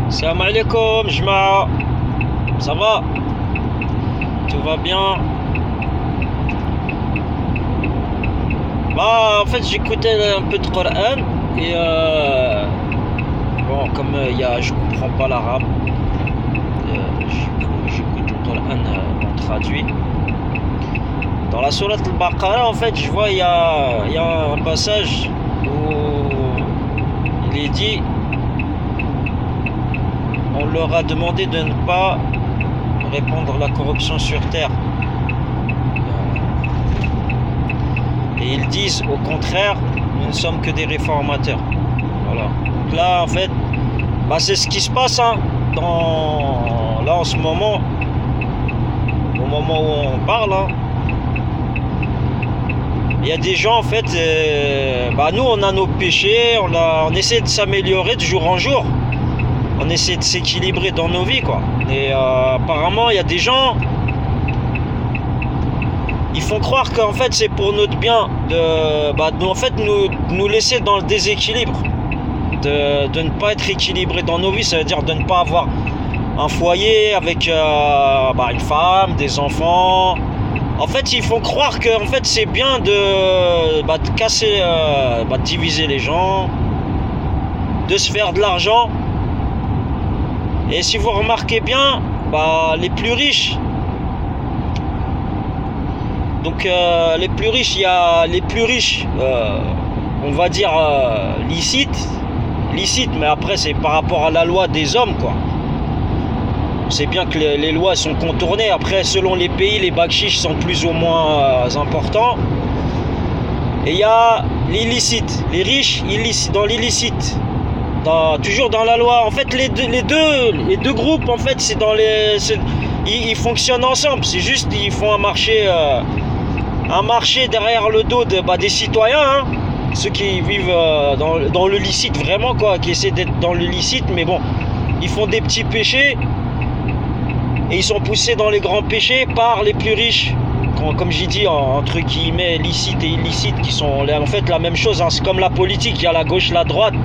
Salam alaikum, Jma. Ça va? Tout va bien? Bah, en fait, j'écoutais un peu de Coran et bon, comme je comprends pas l'arabe, j'écoute le Coran en traduit. Dans la sourate al-Baqarah, en fait, je vois il y a un passage où il est dit, on leur a demandé de ne pas répandre la corruption sur terre. Et ils disent au contraire, nous ne sommes que des réformateurs. Voilà. Donc là, en fait, c'est ce qui se passe là en ce moment, au moment où on parle. Il y a des gens, en fait, nous on a nos péchés, on essaie de s'améliorer de jour en jour. On essaie de s'équilibrer dans nos vies, quoi. Et apparemment, il y a des gens, ils font croire qu'en fait c'est pour notre bien de nous laisser dans le déséquilibre, de ne pas être équilibré dans nos vies. Ça veut dire de ne pas avoir un foyer avec une femme, des enfants. En fait, ils font croire que en fait c'est bien de casser, de diviser les gens, de se faire de l'argent. Et si vous remarquez bien, les plus riches. Donc les plus riches, il y a les plus riches, on va dire licites, mais après c'est par rapport à la loi des hommes, quoi. C'est bien que les lois sont contournées. Après, selon les pays, les bakchiches sont plus ou moins importants. Et il y a l'illicite, les riches illicites, dans l'illicite, toujours dans la loi. En fait, les deux groupes, en fait, ils fonctionnent ensemble. C'est juste ils font un marché derrière le dos des citoyens, ceux qui vivent dans le licite vraiment, quoi, qui essaient d'être dans le licite, mais bon, ils font des petits péchés et ils sont poussés dans les grands péchés par les plus riches, comme j'ai dit, entre guillemets, licite et illicite, qui sont en fait la même chose. C'est comme la politique, il y a la gauche, la droite.